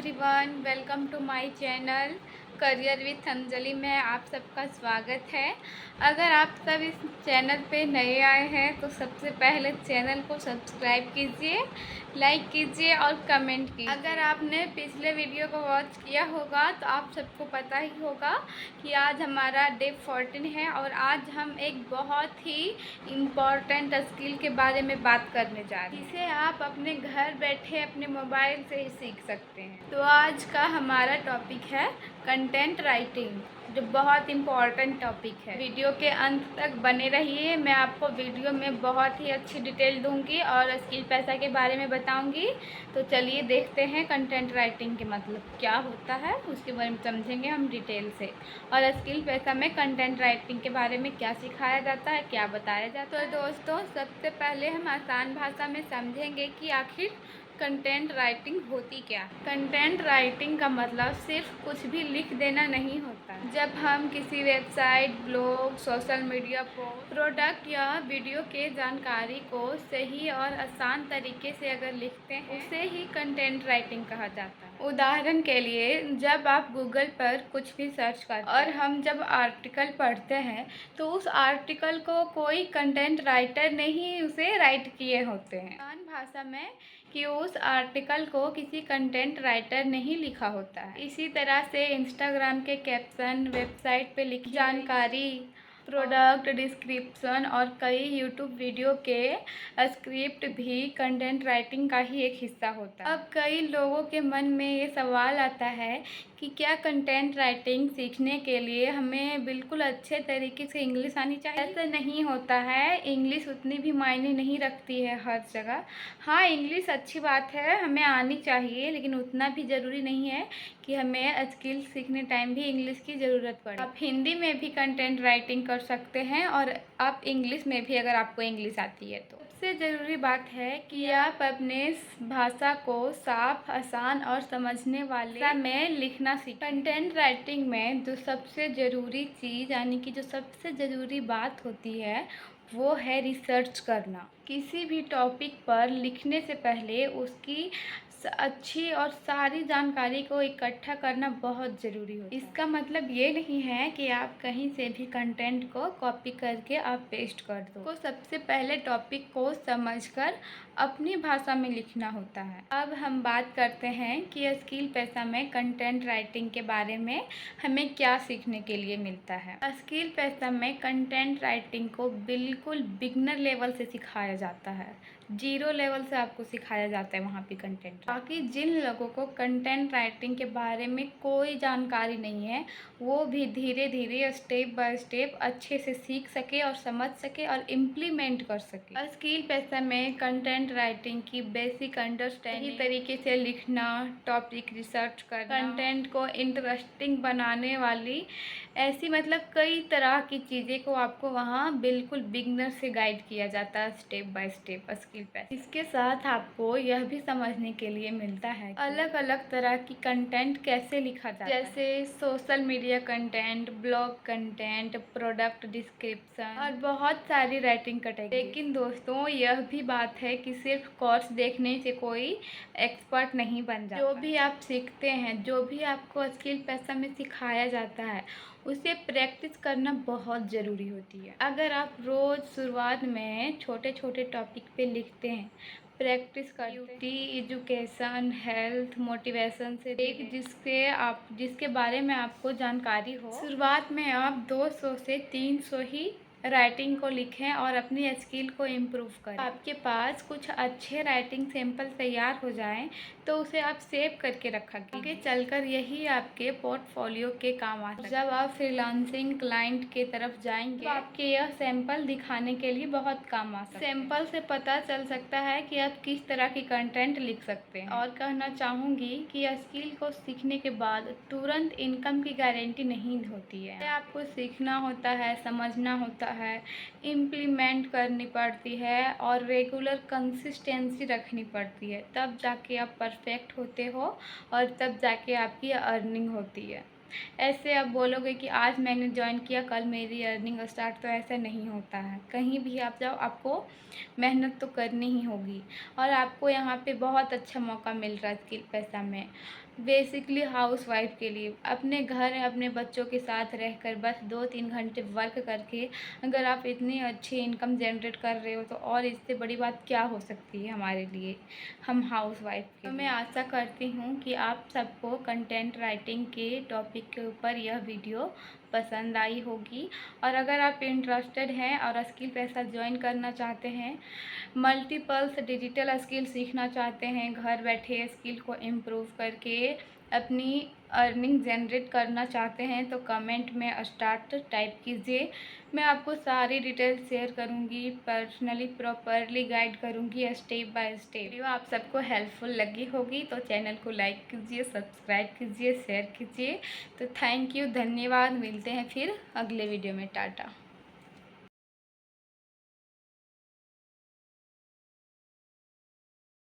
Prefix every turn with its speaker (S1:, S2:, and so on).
S1: Everyone, welcome to my channel career with Anjali में आप सबका स्वागत है। अगर आप सब इस चैनल पे नए आए हैं तो सबसे पहले चैनल को सब्सक्राइब कीजिए, लाइक कीजिए और कमेंट कीजिए। अगर आपने पिछले वीडियो को वॉच किया होगा तो आप सबको पता ही होगा कि आज हमारा डे 14 है और आज हम एक बहुत ही इम्पॉर्टेंट स्किल के बारे में बात करने जा रहे हैं, जिसे आप अपने घर बैठे अपने मोबाइल से ही सीख सकते हैं। तो आज का हमारा टॉपिक है कंटेंट राइटिंग, जो बहुत इम्पॉर्टेंट टॉपिक है। वीडियो के अंत तक बने रहिए, मैं आपको वीडियो में बहुत ही अच्छी डिटेल दूंगी और स्किल पैसा के बारे में बताऊंगी। तो चलिए देखते हैं कंटेंट राइटिंग के मतलब क्या होता है, उसके बारे में समझेंगे हम डिटेल से। और स्किल पैसा में कंटेंट राइटिंग के बारे में क्या सिखाया जाता है, क्या बताया जाता है। तो दोस्तों, सबसे पहले हम आसान भाषा में समझेंगे कि आखिर कंटेंट राइटिंग होती क्या। कंटेंट राइटिंग का मतलब सिर्फ कुछ भी लिख देना नहीं होता। जब हम किसी website, blog, social media post, product या वीडियो के जानकारी को सही और आसान तरीके से अगर लिखते हैं, उसे ही कंटेंट राइटिंग कहा जाता है। उदाहरण के लिए, जब आप गूगल पर कुछ भी सर्च करते हैं और हम जब आर्टिकल पढ़ते हैं तो उस आर्टिकल को कोई कंटेंट राइटर ने ही उसे राइट किए होते हैं। आसान भाषा में कि उस आर्टिकल को किसी कंटेंट राइटर ने ही लिखा होता है। इसी तरह से इंस्टाग्राम के कैप्शन, वेबसाइट पे लिखी जानकारी, प्रोडक्ट डिस्क्रिप्शन और कई यूट्यूब वीडियो के स्क्रिप्ट भी कंटेंट राइटिंग का ही एक हिस्सा होता है। अब कई लोगों के मन में ये सवाल आता है कि क्या कंटेंट राइटिंग सीखने के लिए हमें बिल्कुल अच्छे तरीके से इंग्लिश आनी चाहिए। ऐसा नहीं होता है, इंग्लिश उतनी भी मायने नहीं रखती है हर जगह। हाँ, इंग्लिश अच्छी बात है, हमें आनी चाहिए, लेकिन उतना भी ज़रूरी नहीं है कि हमें स्किल सीखने टाइम भी इंग्लिश की ज़रूरत पड़े। आप हिंदी में भी कंटेंट राइटिंग कर सकते हैं और आप इंग्लिश में भी, अगर आपको इंग्लिश आती है तो। सबसे ज़रूरी बात है कि आप अपने भाषा को साफ, आसान और समझने वाले भाषा में लिखना सीखें। कंटेंट राइटिंग में जो सबसे ज़रूरी चीज़, यानी कि जो सबसे ज़रूरी बात होती है, वो है रिसर्च करना। किसी भी टॉपिक पर लिखने से पहले उसकी अच्छी और सारी जानकारी को इकट्ठा करना बहुत ज़रूरी होता है। इसका मतलब ये नहीं है कि आप कहीं से भी कंटेंट को कॉपी करके आप पेस्ट कर दो। तो सबसे पहले टॉपिक को समझकर अपनी भाषा में लिखना होता है। अब हम बात करते हैं कि स्किल पैसा में कंटेंट राइटिंग के बारे में हमें क्या सीखने के लिए मिलता है। स्किल पैसा में कंटेंट राइटिंग को बिल्कुल बिगनर लेवल से सिखाया जाता है, 0 लेवल से आपको सिखाया जाता है वहाँ पे कंटेंट। बाकी जिन लोगों को कंटेंट राइटिंग के बारे में कोई जानकारी नहीं है, वो भी धीरे धीरे स्टेप बाय स्टेप अच्छे से सीख सके और समझ सके और इम्प्लीमेंट कर सके। स्किल पैसा में कंटेंट राइटिंग की बेसिक अंडरस्टैंडिंग, तरीके से लिखना, टॉपिक रिसर्च करना, कंटेंट को इंटरेस्टिंग बनाने वाली ऐसी मतलब कई तरह की चीज़ें को आपको वहाँ बिल्कुल बिगनर से गाइड किया जाता है, स्टेप बाय स्टेप स्किल पैसा। इसके साथ आपको यह भी समझने के लिए मिलता है अलग अलग तरह की कंटेंट कैसे लिखा जाता है, जैसे social media content, blog content, product description और बहुत सारी राइटिंग कैटेगरी। लेकिन दोस्तों, यह भी बात है कि सिर्फ कोर्स देखने से कोई एक्सपर्ट नहीं बन जाता। जो भी आप सीखते हैं, जो भी आपको स्किल पैसा में सिखाया जाता है, उसे प्रैक्टिस करना बहुत ज़रूरी होती है। अगर आप रोज़ शुरुआत में छोटे छोटे टॉपिक पे लिखते हैं, प्रैक्टिस करते, एजुकेशन, हेल्थ, मोटिवेशन से एक जिसके बारे में आपको जानकारी हो, शुरुआत में आप 200 से 300 ही राइटिंग को लिखें और अपनी स्किल को इम्प्रूव करें। आपके पास कुछ अच्छे राइटिंग सैंपल तैयार हो जाएं तो उसे आप सेव करके रखा कीजिए। आगे चलकर यही आपके पोर्टफोलियो के काम आ सकता है। जब आप फ्रीलांसिंग क्लाइंट के तरफ जाएंगे तो आपके यह सैंपल दिखाने के लिए बहुत काम आ सकता है। सैंपल से पता चल सकता है कि आप किस तरह की कंटेंट लिख सकते हैं। और कहना चाहूँगी कि स्किल को सीखने के बाद तुरंत इनकम की गारंटी नहीं होती है। आपको सीखना होता है, समझना होता है, इम्प्लीमेंट करनी पड़ती है और रेगुलर कंसिस्टेंसी रखनी पड़ती है, तब जाके आप परफेक्ट होते हो और तब जाके आपकी अर्निंग होती है। ऐसे आप बोलोगे कि आज मैंने ज्वाइन किया, कल मेरी अर्निंग स्टार्ट, तो ऐसा नहीं होता है। कहीं भी आप जाओ, आपको मेहनत तो करनी ही होगी और आपको यहाँ पे बहुत अच्छा मौका मिल रहा है स्किल पैसा में। बेसिकली हाउसवाइफ के लिए अपने घर अपने बच्चों के साथ रहकर बस 2-3 घंटे वर्क करके अगर आप इतनी अच्छी इनकम जनरेट कर रहे हो तो और इससे बड़ी बात क्या हो सकती है हमारे लिए, हम हाउसवाइफ के। तो मैं आशा करती हूँ कि आप सबको कंटेंट राइटिंग के टॉपिक के ऊपर यह वीडियो पसंद आई होगी। और अगर आप इंटरेस्टेड हैं और स्किल पे ऐसा ज्वाइन करना चाहते हैं, मल्टीपल्स डिजिटल स्किल सीखना चाहते हैं, घर बैठे स्किल को इम्प्रूव करके अपनी अर्निंग जनरेट करना चाहते हैं, तो कमेंट में स्टार्ट टाइप कीजिए। मैं आपको सारी डिटेल शेयर करूंगी, पर्सनली प्रॉपरली गाइड करूंगी स्टेप बाय स्टेप। वीडियो आप सबको हेल्पफुल लगी होगी तो चैनल को लाइक कीजिए, सब्सक्राइब कीजिए, शेयर कीजिए। तो थैंक यू, धन्यवाद। मिलते हैं फिर अगले वीडियो में। टाटा।